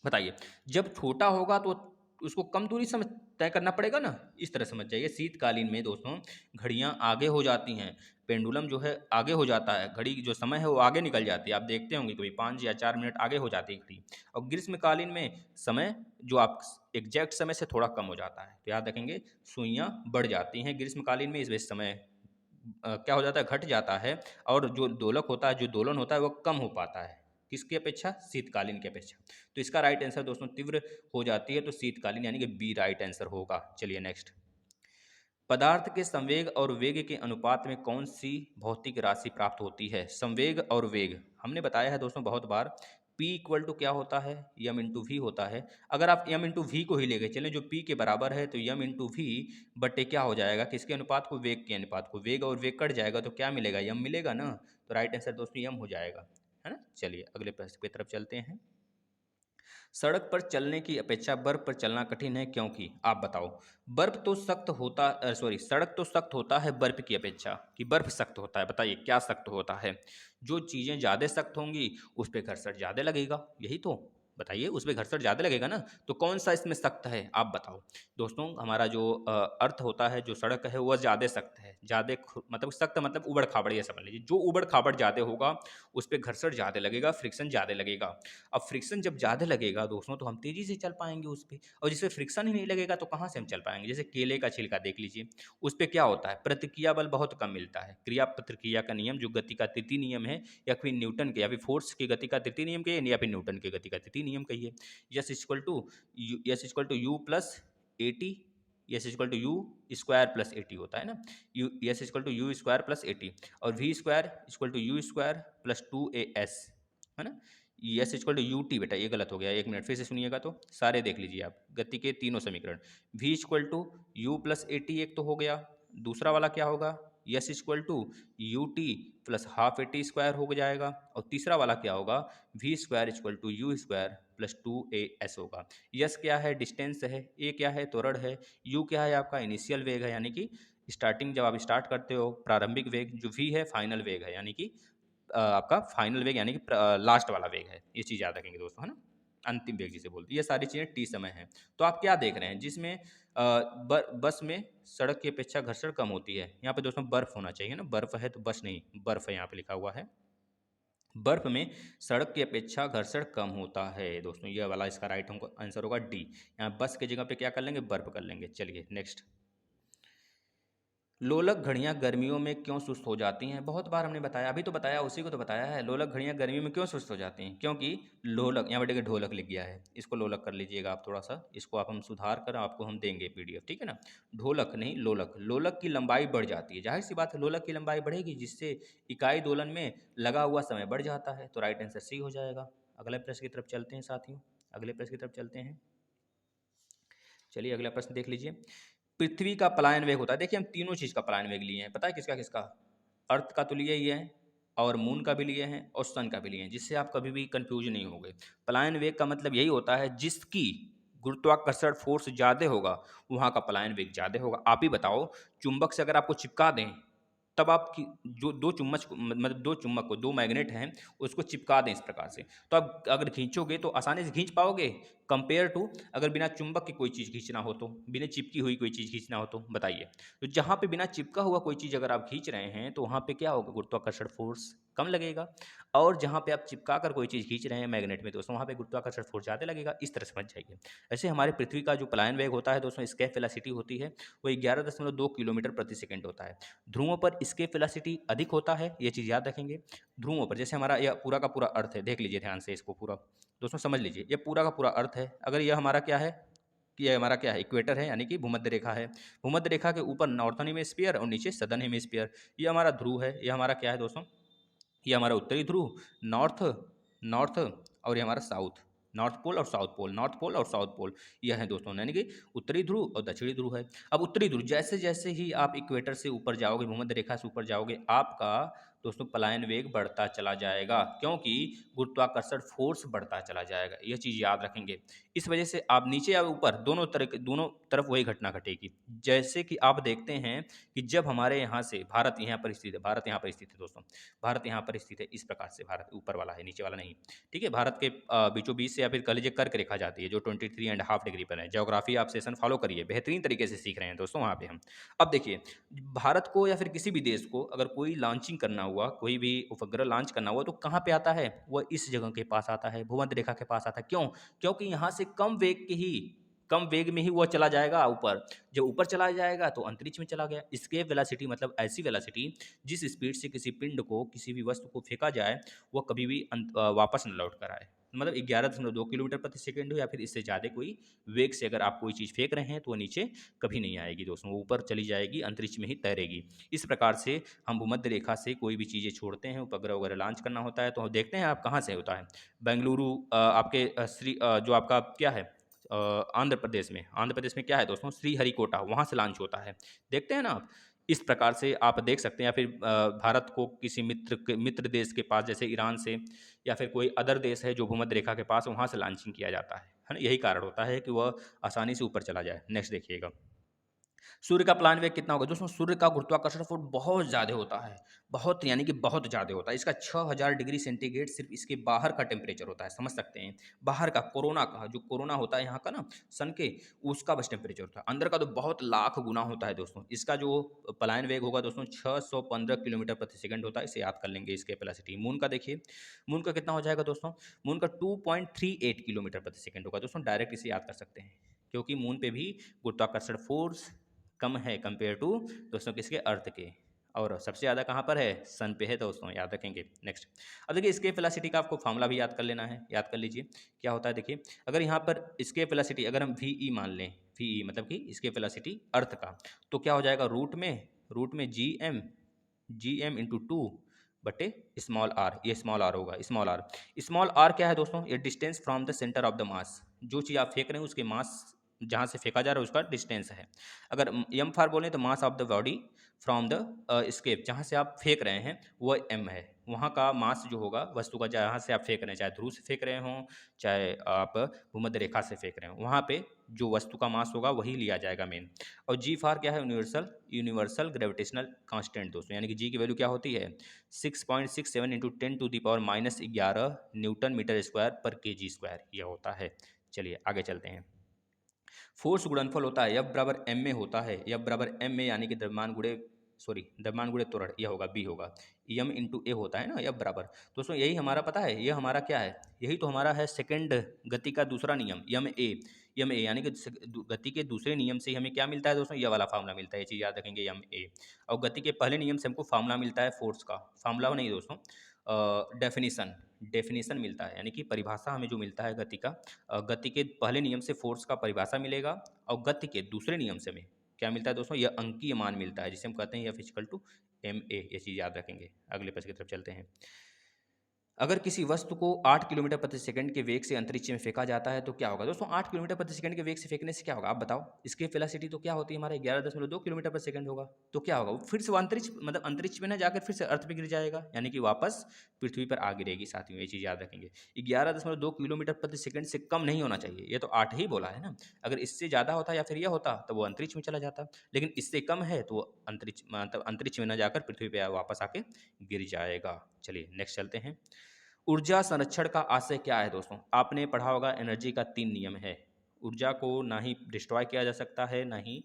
Speaker 1: बताइए। जब छोटा होगा तो उसको कम दूरी समझ तय करना पड़ेगा ना, इस तरह समझ जाइए। शीतकालीन में दोस्तों घड़ियाँ आगे हो जाती हैं, पेंडुलम जो है आगे हो जाता है, घड़ी जो समय है वो आगे निकल जाती है। आप देखते होंगे कभी 5 या 4 मिनट आगे हो जाती है घड़ी। और ग्रीष्मकालीन में समय जो आप एग्जैक्ट समय से थोड़ा कम हो जाता है। तो याद रखेंगे, सुइयाँ बढ़ जाती हैं ग्रीष्मकालीन में, इस वजह से समय क्या हो जाता है, घट जाता है। और जो दोलक होता है, जो दोलन होता है वो कम हो पाता है, किसकी अपेक्षा, शीतकालीन की अपेक्षा। तो इसका राइट आंसर दोस्तों तीव्र हो जाती है तो शीतकालीन, यानी कि बी राइट आंसर होगा। चलिए नेक्स्ट। पदार्थ के संवेग और वेग के अनुपात में कौन सी भौतिक राशि प्राप्त होती है? संवेग और वेग हमने बताया है दोस्तों बहुत बार। P इक्वल टू क्या होता है, यम इंटू वी होता है। अगर आप यम इंटू वी को ही लेके चलें जो P के बराबर है, तो यम इंटू वी बटे क्या हो जाएगा, किसके अनुपात को, वेग के अनुपात को। वेग और वेग कट जाएगा तो क्या मिलेगा, यम मिलेगा ना। तो राइट आंसर दोस्तों यम हो जाएगा, है ना। चलिए अगले प्रश्न की तरफ चलते हैं। सड़क पर चलने की अपेक्षा बर्फ पर चलना कठिन है, क्योंकि? आप बताओ। बर्फ तो सख्त होता, सॉरी, सड़क तो सख्त होता है बर्फ की अपेक्षा, कि बर्फ सख्त होता है? बताइए क्या सख्त होता है? जो चीज़ें ज़्यादा सख्त होंगी उस पर घर्षण ज़्यादा लगेगा, यही तो। बताइए, उस पर घर्षण ज़्यादा लगेगा ना। तो कौन सा इसमें सख्त है, आप बताओ। दोस्तों हमारा जो अर्थ होता है, जो सड़क है वह ज़्यादा सख्त है, ज़्यादा मतलब सख्त मतलब उबड़ खाबड़, ये समझ लीजिए। जो उबड़ खाबड़ ज़्यादा होगा उस पर घर्षण ज़्यादा लगेगा, फ्रिक्शन ज़्यादा लगेगा। अब फ्रिक्शन जब ज़्यादा लगेगा दोस्तों तो हम तेज़ी से चल पाएंगे उस पर, और जिसपे फ्रिक्शन ही नहीं लगेगा तो कहाँ से हम चल पाएंगे। जैसे केले का छिलका देख लीजिए, उस पर क्या होता है, प्रतिक्रिया बल बहुत कम मिलता है। क्रिया प्रतिक्रिया का नियम जो गति का तृतीय नियम है, या फिर न्यूटन के, या फिर फोर्स की गति का तृतीय नियम कहिए, या फिर न्यूटन के गति का तृतीय नियम कहिए। S equal to U plus A T, S equal to U square plus A T होता है ना। S equal to U square plus A T, और V square equal to U square plus 2as, है ना। S equal to U T, बेटा ये गलत हो गया, एक मिनट फिर से सुनिएगा तो सारे देख लीजिए आप, गति के तीनों समीकरण। V equal to U plus A T एक तो हो गया, दूसरा वाला क्या होगा, S equal to U T plus half A T square हो जाएगा, और तीसरा वाला क्या होगा, V square equal to U square plus 2as होगा। यस क्या है, डिस्टेंस है, ए क्या है, त्वरण है, यू क्या है, आपका इनिशियल वेग है यानी कि स्टार्टिंग जब आप स्टार्ट करते हो प्रारंभिक वेग, जो वी है फाइनल वेग है यानी कि आपका फाइनल वेग यानी कि लास्ट वाला वेग है। ये चीज़ याद रखेंगे दोस्तों, है ना, अंतिम वेग जिसे बोलते हैं। ये सारी चीज़ें टी समय है। तो आप क्या देख रहे हैं, जिसमें बस में सड़क की अपेक्षा घर्षण कम होती है। यहाँ पे दोस्तों बर्फ होना चाहिए ना, बर्फ है तो बस नहीं, बर्फ है यहाँ पे लिखा हुआ है। बर्फ में सड़क की अपेक्षा घर्षण कम होता है दोस्तों, ये वाला इसका राइट आंसर होगा डी। यहाँ बस की जगह पे क्या कर लेंगे, बर्फ कर लेंगे। चलिए नेक्स्ट, लोलक घड़ियां गर्मियों में क्यों सुस्त हो जाती हैं? बहुत बार हमने बताया, अभी तो बताया, उसी को तो बताया है। लोलक घड़ियां गर्मियों में क्यों सुस्त हो जाती हैं? क्योंकि लोलक, यहाँ बेटे ढोलक लिख गया है, इसको लोलक कर लीजिएगा आप थोड़ा सा, इसको आप हम सुधार कर आपको हम देंगे पीडीएफ, ठीक है ना। ढोलक नहीं लोलक, लोलक की लंबाई बढ़ जाती है, जाहिर सी बात है लोलक की लंबाई बढ़ेगी जिससे इकाई दोलन में लगा हुआ समय बढ़ जाता है, तो राइट आंसर सी हो जाएगा। अगले प्रश्न की तरफ चलते हैं साथियों, अगले प्रश्न की तरफ चलते हैं। चलिए अगला प्रश्न देख लीजिए। पृथ्वी का पलायन वेग होता है, देखिए हम तीनों चीज़ का पलायन वेग लिए हैं, पता है किसका किसका, अर्थ का तो लिए ही है, और मून का भी लिए हैं, और सन का भी लिए हैं, जिससे आप कभी भी कंफ्यूज नहीं होंगे। पलायन वेग का मतलब यही होता है जिसकी गुरुत्वाकर्षण फोर्स ज़्यादा होगा वहाँ का पलायन वेग ज़्यादा होगा। आप ही बताओ, चुंबक से अगर आपको चिपका दें, तब आपकी जो दो चुम्बक मतलब दो चुम्बक को, दो मैग्नेट हैं, उसको चिपका दें इस प्रकार से, तो आप अगर खींचोगे तो आसानी से खींच पाओगे, कंपेयर टू अगर बिना चुंबक की कोई चीज़ खींचना हो तो, बिना चिपकी हुई कोई चीज़ खींचना हो तो बताइए। तो जहाँ पे बिना चिपका हुआ कोई चीज़ अगर आप खींच रहे हैं तो वहाँ पे क्या होगा, गुरुत्वाकर्षण फोर्स कम लगेगा, और जहाँ पे आप चिपका कर कोई चीज़ खींच रहे हैं मैग्नेट में दोस्तों, वहाँ पे गुरुत्वाकर्षण फोर्स ज़्यादा लगेगा। इस तरह समझ जाइए। ऐसे हमारे पृथ्वी का जो पलायन वेग होता है दोस्तों, एस्केप वेलोसिटी होती है, वो 11.2 किलोमीटर प्रति सेकंड होता है। ध्रुवों पर एस्केप वेलोसिटी अधिक होता है, ये चीज़ याद रखेंगे। ध्रुवों पर, जैसे हमारा यह पूरा का पूरा अर्थ है, देख लीजिए ध्यान से इसको पूरा दोस्तों समझ लीजिए, ये पूरा का पूरा अर्थ है। अगर यह हमारा क्या है, कि ये हमारा क्या है, इक्वेटर है यानी कि भूमध्य रेखा है। भूमध्य रेखा के ऊपर नॉर्थन हेमिस्फीयर और नीचे सदर्न हेमिस्फीयर, ये हमारा ध्रुव है। ये हमारा क्या है दोस्तों, ये हमारा उत्तरी ध्रुव, नॉर्थ नॉर्थ, और ये हमारा साउथ, नॉर्थ पोल और साउथ पोल, नॉर्थ पोल और साउथ पोल, यह है दोस्तों, यानी कि उत्तरी ध्रुव और दक्षिणी ध्रुव है। अब उत्तरी ध्रुव, जैसे जैसे ही आप इक्वेटर से ऊपर जाओगे, भूमध्य रेखा से ऊपर जाओगे, आपका दोस्तों पलायन वेग बढ़ता चला जाएगा, क्योंकि गुरुत्वाकर्षण फोर्स बढ़ता चला जाएगा। यह चीज़ याद रखेंगे। इस वजह से आप नीचे या ऊपर दोनों तरफ वही घटना घटेगी। जैसे कि आप देखते हैं कि जब हमारे यहाँ से भारत यहाँ पर स्थित है, भारत यहाँ पर स्थित है दोस्तों, भारत यहाँ पर स्थित है इस प्रकार से, भारत ऊपर वाला है नीचे वाला नहीं, ठीक है। भारत के बीचों बीच से या फिर कह लीजिए कर्क रेखा जाती है जो 23.5 डिग्री पर है। ज्योग्राफी आप सेशन फॉलो करिए, बेहतरीन तरीके से सीख रहे हैं दोस्तों वहाँ पे हम। अब देखिए, भारत को या फिर किसी भी देश को अगर कोई लॉन्चिंग करना हुआ, कोई भी उपग्रह लॉन्च करना हुआ, तो कहाँ पे आता है, वह इस जगह के पास आता है, भूमध्य रेखा के पास आता है। क्यों? क्योंकि यहाँ से कम वेग में ही वह चला जाएगा ऊपर। जब ऊपर चला जाएगा तो अंतरिक्ष में चला गया। एस्केप वेलोसिटी मतलब ऐसी वेलोसिटी जिस स्पीड से किसी पिंड को, किसी भी वस्तु को फेंका जाए, वह कभी भी वापस न लौट कर आए। मतलब 11.2 किलोमीटर प्रति सेकंड हो या फिर इससे ज़्यादा कोई वेग से अगर आप कोई चीज़ फेंक रहे हैं तो वो नीचे कभी नहीं आएगी दोस्तों, वो ऊपर चली जाएगी, अंतरिक्ष में ही तैरेगी। इस प्रकार से हम भूमध्य रेखा से कोई भी चीज़ें छोड़ते हैं, उपग्रह वगैरह लॉन्च करना होता है, तो देखते हैं आप कहाँ से होता है। बेंगलुरु आपके जो आपका क्या है, आंध्र प्रदेश में क्या है दोस्तों, श्रीहरिकोटा, वहाँ से लॉन्च होता है। देखते हैं ना आप, इस प्रकार से आप देख सकते हैं। या फिर भारत को किसी मित्र देश के पास, जैसे ईरान से, या फिर कोई अदर देश है जो भूमध्य रेखा के पास, वहाँ से लॉन्चिंग किया जाता है ना। यही कारण होता है कि वह आसानी से ऊपर चला जाए। नेक्स्ट देखिएगा, सूर्य का प्लान वेग कितना होगा दोस्तों? सूर्य का गुरुत्वाकर्षण फोर्स बहुत ज़्यादा होता है, बहुत यानी कि बहुत ज़्यादा होता है। इसका 6000 डिग्री सेंटीग्रेड सिर्फ इसके बाहर का टेम्परेचर होता है, समझ सकते हैं। बाहर का, कोरोना का, जो कोरोना होता है यहाँ का ना, सन के, उसका बस टेम्परेचर होता है। अंदर का तो बहुत लाख गुना होता है दोस्तों। इसका जो पलायन वेग होगा दोस्तों 615 किलोमीटर प्रति सेकंड होता है, इसे याद कर लेंगे इसके वेलोसिटी। मून का देखिए, मून का कितना हो जाएगा दोस्तों? मून का 2.38 किलोमीटर प्रति सेकंड होगा दोस्तों, डायरेक्ट इसे याद कर सकते हैं, क्योंकि मून पे भी गुरुत्वाकर्षण फोर्स कम है कंपेयर टू दोस्तों किसके, अर्थ के। और सबसे ज़्यादा कहाँ पर है, सन पे है दोस्तों, याद रखेंगे। नेक्स्ट, अब देखिए स्केप वेलोसिटी का आपको फॉर्मूला भी याद कर लेना है, याद कर लीजिए क्या होता है। देखिए, अगर यहाँ पर स्केप वेलोसिटी अगर हम वी मान लें, वी मतलब कि स्केप वेलोसिटी अर्थ का, तो क्या हो जाएगा, रूट में जी एम इंटू 2 बटे स्मॉल आर, ये स्मॉल आर होगा, स्मॉल आर क्या है दोस्तों, ये distance from the centre of the mass, जो चीज़ आप फेंक रहे हैं उसके मास जहाँ से फेंका जा रहा है उसका डिस्टेंस है। अगर एम फार बोलें तो mass of the body from the scape, जहाँ से आप फेंक रहे हैं वो एम है, वहाँ का मास जो होगा वस्तु का, जहाँ से आप फेंक रहे हैं, चाहे ध्रुव से फेंक रहे हों, चाहे आप भूमध्य रेखा से फेंक रहे हों, वहाँ पे जो वस्तु का मास होगा वही लिया जाएगा मेन। और जी फार क्या है? यूनिवर्सल ग्रेविटेशनल कांस्टेंट दोस्तों, यानी कि जी की वैल्यू क्या होती है? 6.67 इंटू 10⁻⁻11 न्यूटन मीटर स्क्वायर पर केजी स्क्वायर यह होता है। चलिए आगे चलते हैं। फोर्स गुणनफल होता है, F बराबर एम में होता है, F बराबर एम में यानी कि द्रव्यमान गुणे त्वरण, यह होगा बी होगा, एम इंटू ए होता है ना F बराबर। दोस्तों यही हमारा पता है, ये हमारा क्या है? यही तो हमारा है सेकंड गति का दूसरा नियम, यम ए यानी कि गति के दूसरे नियम से हमें क्या मिलता है दोस्तों? यह वाला फार्मूला मिलता है, ये चीज़ याद रखेंगे, यम ए। और गति के पहले नियम से हमको फार्मूला मिलता है फोर्स का, फार्मूला नहीं दोस्तों, डेफिनेशन मिलता है, यानी कि परिभाषा हमें जो मिलता है गति का। गति के पहले नियम से फोर्स का परिभाषा मिलेगा, और गति के दूसरे नियम से हमें क्या मिलता है दोस्तों? यह अंकीय मान मिलता है, जिसे हम कहते हैं F equal to M A. ये चीज़ याद रखेंगे। अगले प्रश्न की तरफ चलते हैं। अगर किसी वस्तु को 8 किलोमीटर प्रति सेकंड के वेग से अंतरिक्ष में फेंका जाता है तो क्या होगा? दोस्तों 8 किलोमीटर प्रति सेकंड के वेग से फेंकने से क्या होगा? आप बताओ। इसकी वेलोसिटी तो क्या होती है हमारे 11.2 किलोमीटर प्रति सेकंड होगा, तो क्या होगा? वो फिर से वो अंतरिक्ष, मतलब अंतरिक्ष में ना जाकर फिर से अर्थ पे गिर जाएगा, यानी कि वापस पृथ्वी पर आ गिरेगी। साथियों ये चीज़ याद रखेंगे, 11.2 किलोमीटर प्रति सेकंड से कम नहीं होना चाहिए। ये तो 8 ही बोला है ना, अगर इससे ज़्यादा होता या फिर यह होता तो वो अंतरिक्ष में चला जाता, लेकिन इससे कम है तो वो अंतरिक्ष, मतलब अंतरिक्ष में न जाकर पृथ्वी पर वापस आके गिर जाएगा। चलिए नेक्स्ट चलते हैं। ऊर्जा संरक्षण का आशय क्या है दोस्तों? आपने पढ़ा होगा एनर्जी का 3 नियम है। ऊर्जा को ना ही डिस्ट्रॉय किया जा सकता है, ना ही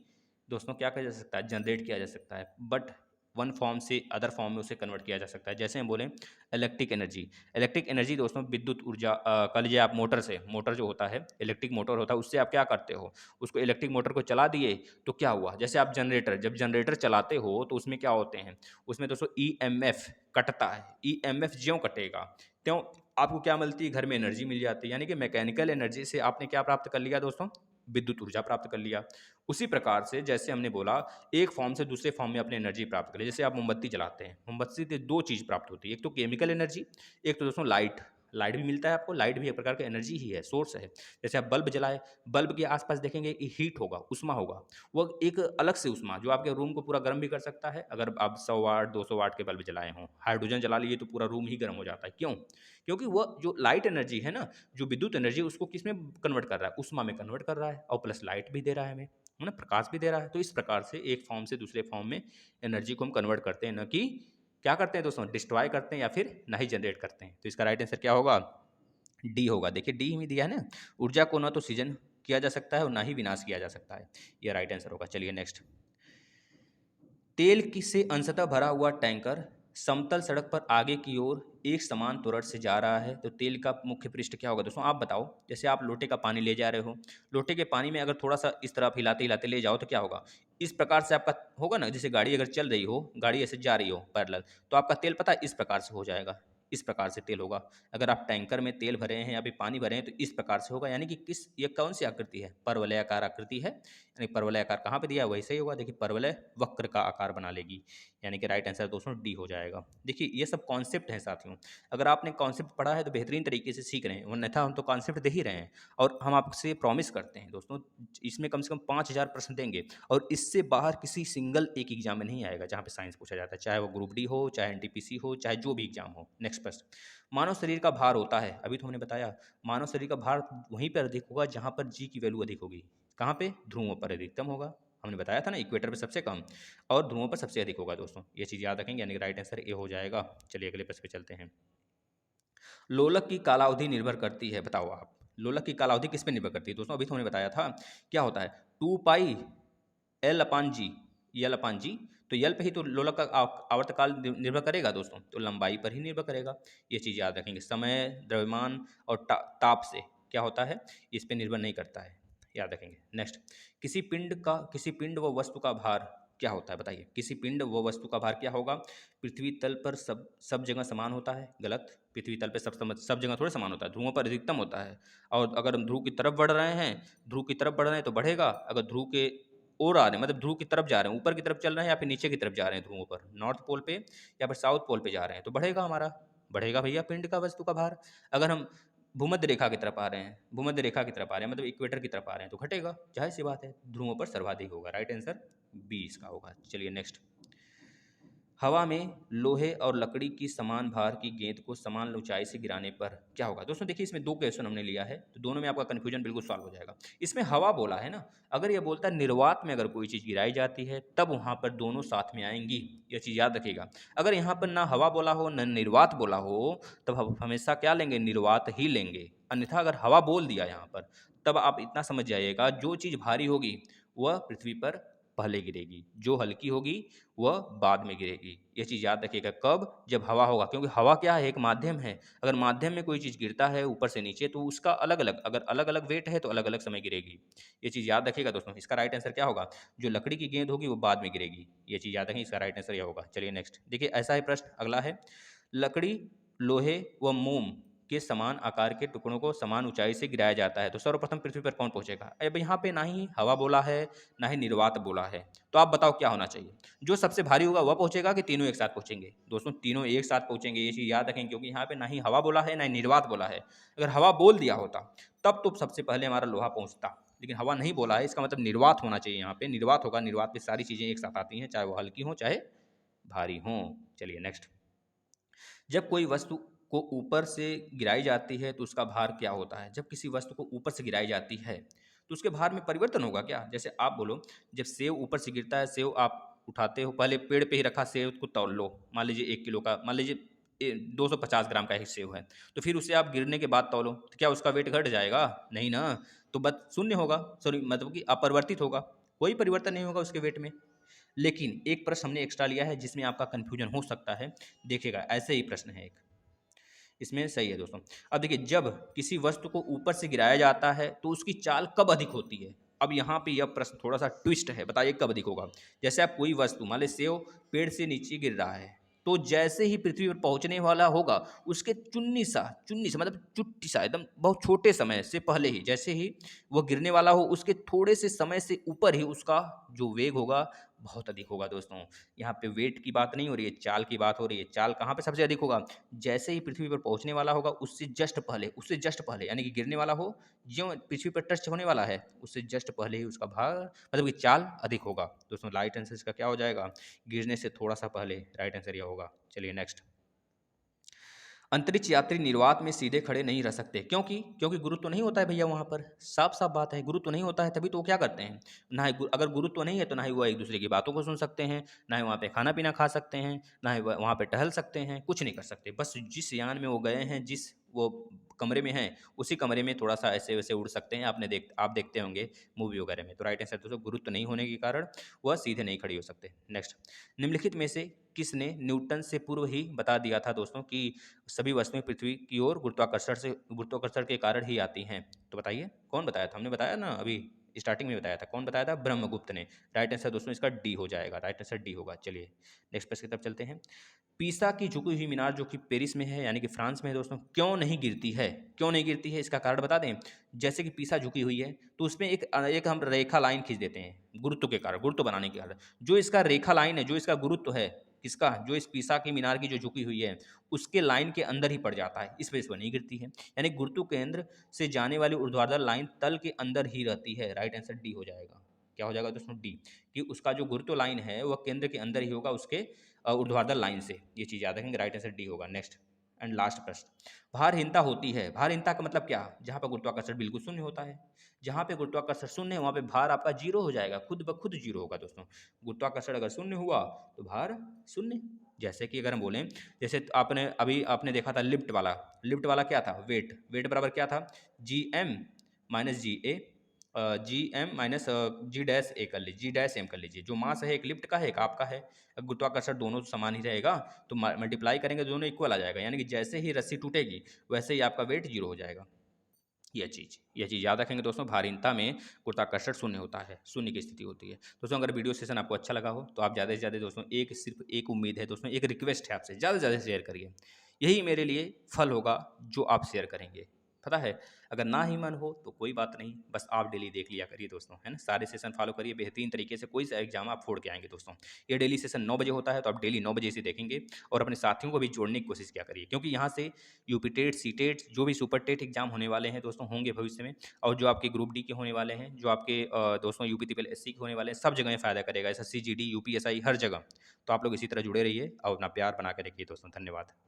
Speaker 1: दोस्तों क्या किया जा सकता है? जनरेट किया जा सकता है, बट वन फॉर्म से अदर फॉर्म में उसे कन्वर्ट किया जा सकता है। जैसे हम बोलें इलेक्ट्रिक एनर्जी दोस्तों विद्युत ऊर्जा, कह लीजिए आप मोटर जो होता है, इलेक्ट्रिक मोटर होता है, उससे आप क्या करते हो? उसको इलेक्ट्रिक मोटर को चला दिए तो क्या हुआ? जैसे आप जब जनरेटर चलाते हो तो उसमें क्या होते हैं? उसमें दोस्तों ईएमएफ कटता है। ईएमएफ ज्यों कटेगा त्यों आपको क्या मिलती है? घर में एनर्जी मिल जाती है, यानी कि मैकेनिकल एनर्जी से आपने क्या प्राप्त कर लिया दोस्तों? विद्युत ऊर्जा प्राप्त कर लिया। उसी प्रकार से जैसे हमने बोला, एक फॉर्म से दूसरे फॉर्म में अपनी एनर्जी प्राप्त करें। जैसे आप मोमबत्ती जलाते हैं, मोमबत्ती से दो चीज़ प्राप्त होती है, एक तो केमिकल एनर्जी, एक तो दोस्तों लाइट भी मिलता है आपको। लाइट भी एक प्रकार का एनर्जी ही है, सोर्स है। जैसे आप बल्ब जलाए, बल्ब के आसपास देखेंगे कि हीट होगा, उष्मा होगा, वो एक अलग से उष्मा जो आपके रूम को पूरा गर्म भी कर सकता है। अगर आप 100 वाट 200 वाट के बल्ब जलाए हों, हाइड्रोजन जला लिए तो पूरा रूम ही गर्म हो जाता है। क्यों? क्योंकि वो जो लाइट एनर्जी है ना, जो विद्युत एनर्जी, उसको किस में कन्वर्ट कर रहा है? उष्मा में कन्वर्ट कर रहा है, और प्लस लाइट भी दे रहा है हमें, है ना, प्रकाश भी दे रहा है। तो इस प्रकार से एक फॉर्म से दूसरे फॉर्म में एनर्जी को हम कन्वर्ट करते हैं, न कि क्या करते हैं दोस्तों? डिस्ट्रॉय करते हैं या फिर ना ही जनरेट करते हैं। तो इसका राइट आंसर क्या होगा? डी होगा। देखिए डी में दिया है ना, ऊर्जा को ना तो सृजन किया जा सकता है और ना ही विनाश किया जा सकता है। यह राइट आंसर होगा। चलिए नेक्स्ट। तेल की से अंशतः भरा हुआ टैंकर समतल सड़क पर आगे की ओर एक समान त्वरण से जा रहा है, तो तेल का मुख्य पृष्ठ क्या होगा दोस्तों? आप बताओ। जैसे आप लोटे का पानी ले जा रहे हो, लोटे के पानी में अगर थोड़ा सा इस तरफ हिलाते हिलाते ले जाओ तो क्या होगा? इस प्रकार से आपका होगा ना, जैसे गाड़ी अगर चल रही हो, गाड़ी ऐसे जा रही हो पैरेलल, तो आपका तेल पता है इस प्रकार से हो जाएगा, इस प्रकार से तेल होगा। अगर आप टैंकर में तेल भरे हैं या फिर पानी भरे हैं तो इस प्रकार से होगा, यानी कि ये कौन सी आकृति है? परवलयाकार आकृति है, यानी परवलयाकार कहाँ पे दिया है? वैसे ही होगा। देखिए परवलय वक्र का आकार बना लेगी, यानी कि राइट आंसर दोस्तों डी हो जाएगा। देखिए ये सब कॉन्सेप्ट हैं साथियों, अगर आपने कॉन्सेप्ट पढ़ा है तो बेहतरीन तरीके से सीख रहे हैं, अन्यथा हम तो कॉन्सेप्ट दे ही रहे हैं। और हम आपसे प्रॉमिस करते हैं दोस्तों, इसमें कम से कम 5000 प्रश्न देंगे, और इससे बाहर किसी सिंगल एक एग्जाम में नहीं आएगा जहाँ पे साइंस पूछा जाता है, चाहे वो ग्रुप डी हो, चाहे एनटीपीसी हो, चाहे जो भी एग्जाम हो। नेक्स्ट प्रश्न। मानव शरीर का भार होता है, अभी तो हमने बताया, मानव शरीर का भार वहीं पर अधिक होगा जहाँ पर जी की वैल्यू अधिक होगी। कहाँ पे? ध्रुवों पर अधिकतम होगा। हमने बताया था ना, इक्वेटर पे सबसे कम और ध्रुवों पर सबसे अधिक होगा दोस्तों। ये चीज़ याद रखेंगे, यानी कि राइट आंसर ए हो जाएगा। चलिए अगले प्रश्न पे चलते हैं। लोलक की कालावधि निर्भर करती है, बताओ आप, लोलक की कालावधि किस पे निर्भर करती है दोस्तों? अभी तो हमने बताया था, क्या होता है? 2 पाई एल अपान जी, यल अपान जी, तो यल पे ही तो लोलक का आवर्तकाल निर्भर करेगा दोस्तों, तो लंबाई पर ही निर्भर करेगा। ये चीज़ याद रखेंगे। समय, द्रव्यमान और ताप से क्या होता है? इस पे निर्भर नहीं करता है, याद रखेंगे। नेक्स्ट। किसी पिंड व वस्तु का भार क्या होता है, बताइए। किसी पिंड व वस्तु का भार क्या होगा? पृथ्वी तल पर सब जगह समान होता है, गलत। पृथ्वी तल पर सब जगह थोड़े समान होता है, ध्रुवों पर अधिकतम होता है। और अगर हम ध्रुव की तरफ बढ़ रहे हैं तो बढ़ेगा। अगर ध्रुव के ओर आ रहे हैं, मतलब ध्रुव की तरफ जा रहे हैं, ऊपर की तरफ चल रहे हैं या फिर नीचे की तरफ जा रहे हैं, ध्रुवों पर नॉर्थ पोल पे या फिर साउथ पोल पे जा रहे हैं, तो बढ़ेगा हमारा, बढ़ेगा भैया पिंड का वस्तु का भार। अगर हम भूमध्य रेखा की तरफ आ रहे हैं, मतलब इक्वेटर की तरफ आ रहे हैं, तो घटेगा, जाहिर सी बात है, ध्रुवों पर सर्वाधिक होगा। राइट आंसर बी इसका होगा। चलिए नेक्स्ट। हवा में लोहे और लकड़ी की समान भार की गेंद को समान ऊंचाई से गिराने पर क्या होगा। दोस्तों देखिए, इसमें दो क्वेश्चन हमने लिया है, तो दोनों में आपका कन्फ्यूजन बिल्कुल सॉल्व हो जाएगा। इसमें हवा बोला है ना, अगर ये बोलता है निर्वात में अगर कोई चीज़ गिराई जाती है तब वहाँ पर दोनों साथ में आएंगी, ये चीज़ याद रखिएगा। अगर यहाँ पर ना हवा बोला हो न निर्वात बोला हो, तब हम हमेशा क्या लेंगे, निर्वात ही लेंगे। अन्यथा अगर हवा बोल दिया यहाँ पर, तब आप इतना समझ जाइएगा, जो चीज़ भारी होगी वह पृथ्वी पर पहले गिरेगी, जो हल्की होगी वह बाद में गिरेगी। ये चीज़ याद रखिएगा, कब, जब हवा होगा, क्योंकि हवा क्या है, एक माध्यम है। अगर माध्यम में कोई चीज़ गिरता है ऊपर से नीचे, तो उसका अलग अलग, अगर अलग अलग वेट है तो अलग अलग समय गिरेगी। ये चीज़ याद रखिएगा दोस्तों। इसका राइट आंसर क्या होगा, जो लकड़ी की गेंद होगी वो बाद में गिरेगी। ये चीज़ याद रखें, इसका राइट आंसर यह होगा। चलिए नेक्स्ट देखिए, ऐसा ही प्रश्न अगला है। लकड़ी, लोहे व मोम के समान आकार के टुकड़ों को समान ऊंचाई से गिराया जाता है, तो सर्वप्रथम पृथ्वी पर कौन पहुंचेगा। अब यहाँ पे ना ही हवा बोला है ना ही निर्वात बोला है, तो आप बताओ क्या होना चाहिए। जो सबसे भारी होगा वह पहुंचेगा कि तीनों एक साथ पहुंचेंगे। दोस्तों तीनों एक साथ पहुंचेंगे, ये चीज़ याद रखें, क्योंकि यहाँ पे ना ही हवा बोला है ना ही निर्वात बोला है। अगर हवा बोल दिया होता तब तो सबसे पहले हमारा लोहा पहुंचता, लेकिन हवा नहीं बोला है, इसका मतलब निर्वात होना चाहिए। यहाँ पे निर्वात होगा, निर्वात पे सारी चीज़ें एक साथ आती हैं, चाहे वो हल्की हो चाहे भारी हो। चलिए नेक्स्ट। जब कोई वस्तु को ऊपर से गिराई जाती है तो उसका भार क्या होता है। जब किसी वस्तु को ऊपर से गिराई जाती है तो उसके भार में परिवर्तन होगा क्या। जैसे आप बोलो, जब सेव ऊपर से गिरता है, सेव आप उठाते हो, पहले पेड़ पे ही रखा सेव को तौल लो, मान लीजिए 1 किलो का, मान लीजिए 250 ग्राम का एक सेव है, तो फिर उसे आप गिरने के बाद तौलो, तो क्या उसका वेट घट जाएगा, नहीं ना, तो बस शून्य होगा, सॉरी मतलब कि अपरिवर्तित होगा, कोई परिवर्तन नहीं होगा उसके वेट में। लेकिन एक प्रश्न हमने एक्स्ट्रा लिया है जिसमें आपका कन्फ्यूजन हो सकता है, देखिएगा ऐसे ही प्रश्न है एक, इसमें सही है दोस्तों। अब देखिए, जब किसी वस्तु को ऊपर से गिराया जाता है तो उसकी चाल कब अधिक होती है। अब यहाँ पे यह प्रश्न थोड़ा सा ट्विस्ट है, बताइए कब अधिक होगा। जैसे आप कोई वस्तु, मान लीजिए सेव पेड़ से नीचे गिर रहा है, तो जैसे ही पृथ्वी पर पहुंचने वाला होगा, उसके चुन्नी सा मतलब चुट्टी सा एकदम बहुत छोटे समय से पहले ही, जैसे ही वह गिरने वाला हो, उसके थोड़े से समय से ऊपर ही उसका जो वेग होगा बहुत अधिक होगा दोस्तों। यहाँ पे वेट की बात नहीं हो रही है, चाल की बात हो रही है। चाल कहाँ पे सबसे अधिक होगा, जैसे ही पृथ्वी पर पहुंचने वाला होगा उससे जस्ट पहले यानी कि गिरने वाला हो, जो पृथ्वी पर टच होने वाला है उससे जस्ट पहले ही उसका भार मतलब कि चाल अधिक होगा। दोस्तों राइट आंसर इसका क्या हो जाएगा, गिरने से थोड़ा सा पहले, राइट आंसर यह होगा। चलिए नेक्स्ट। अंतरिक्ष यात्री निर्वात में सीधे खड़े नहीं रह सकते, क्योंकि गुरुत्व तो नहीं होता है भैया वहाँ पर, साफ साफ बात है, गुरुत्व तो नहीं होता है, तभी तो वो क्या करते हैं, ना ही अगर गुरुत्व तो नहीं है तो ना ही वो एक दूसरे की बातों को सुन सकते हैं, ना ही वहाँ पे खाना पीना खा सकते हैं, ना ही वहाँ पे टहल सकते हैं, कुछ नहीं कर सकते। बस जिस यान में वो गए हैं, जिस वो कमरे में हैं, उसी कमरे में थोड़ा सा ऐसे वैसे उड़ सकते हैं। आप देखते होंगे मूवी वगैरह में। तो राइट आंसर दोस्तों, गुरुत्व नहीं होने के कारण वह सीधे नहीं खड़ी हो सकते। नेक्स्ट, निम्नलिखित में से किसने न्यूटन से पूर्व ही बता दिया था दोस्तों कि सभी वस्तुएं पृथ्वी की ओर गुरुत्वाकर्षण के कारण ही आती हैं। तो बताइए कौन बताया था, हमने बताया ना अभी स्टार्टिंग में बताया था, कौन बताया था, ब्रह्मगुप्त ने। राइट आंसर दोस्तों इसका डी हो जाएगा, राइट आंसर डी होगा। चलिए नेक्स्ट प्रश्न की तरफ चलते हैं। पीसा की झुकी हुई मीनार जो कि पेरिस में है यानी कि फ्रांस में है दोस्तों, क्यों नहीं गिरती है, क्यों नहीं गिरती है, इसका कारण बता दें। जैसे कि पीसा झुकी हुई है तो उसमें एक हम रेखा लाइन खींच देते हैं गुरुत्व के कारण, गुरुत्व बनाने के कारण। जो इसका रेखा लाइन है, जो इसका गुरुत्व है, किसका, जो इस पीसा की मीनार की जो झुकी हुई है, उसके लाइन के अंदर ही पड़ जाता है, इस वजह से वह नहीं गिरती है। यानी गुरुत्व केंद्र से जाने वाली ऊर्ध्वाधर लाइन तल के अंदर ही रहती है। राइट आंसर डी हो जाएगा। क्या हो जाएगा दोस्तों, डी, कि उसका जो गुरुत्व लाइन है वह केंद्र के अंदर ही होगा उसके ऊर्ध्वाधर लाइन से। ये चीज़ याद रखेंगे, राइट आंसर डी होगा। नेक्स्ट एंड लास्ट प्रश्न, भारहीनता होती है, भारहीनता का मतलब क्या, जहाँ पर गुरुत्वाकर्षण बिल्कुल शून्य होता है। जहाँ पे गुरुत्वाकर्षण शून्य है वहाँ पे भार आपका जीरो हो जाएगा, खुद ब खुद जीरो होगा दोस्तों। गुरुत्वाकर्षण अगर शून्य हुआ तो भार शून्य। जैसे कि अगर हम बोलें, जैसे आपने देखा था लिफ्ट वाला क्या था, वेट बराबर क्या था, Gm-Ga, G m-G-, कर लीजिए, G-M कर लीजिए। जो मास है एक लिफ्ट का है एक आपका है, गुरुत्वाकर्षण दोनों समान ही रहेगा, तो मल्टीप्लाई करेंगे दोनों इक्वल आ जाएगा, यानी कि जैसे ही रस्सी टूटेगी वैसे ही आपका वेट जीरो हो जाएगा। यह चीज़ याद रखेंगे दोस्तों। भारहीनता में गुरुत्वाकर्षण शून्य होता है, शून्य की स्थिति होती है। दोस्तों अगर वीडियो सेशन आपको अच्छा लगा हो तो आप ज़्यादा से ज़्यादा दोस्तों, सिर्फ एक उम्मीद है दोस्तों, एक रिक्वेस्ट है आपसे, ज़्यादा से ज़्यादा शेयर करिए। यही मेरे लिए फल होगा जो आप शेयर करेंगे। पता है, अगर ना ही मन हो तो कोई बात नहीं, बस आप डेली देख लिया करिए दोस्तों, है ना? सारे सेशन फॉलो करिए, बेहतरीन तरीके से कोई सा एग्जाम आप फोड़ के आएंगे दोस्तों। ये डेली सेशन 9 बजे होता है, तो आप डेली 9 बजे इसे देखेंगे और अपने साथियों को भी जोड़ने की कोशिश किया करिए, क्योंकि यहाँ से यूपी टेट, सी टेट, जो भी सुपर टेट एग्जाम होने वाले हैं दोस्तों, होंगे भविष्य में, और जो आपके ग्रुप डी के होने वाले हैं, जो आपके दोस्तों यूपी ट्रिपल एससी के होने वाले हैं, सब जगह ये फायदा करेगा, एसएससी, जीडी, यूपीएसआई, हर जगह। तो आप लोग इसी तरह जुड़े रहिए और अपना प्यार बना के रखिए दोस्तों। धन्यवाद।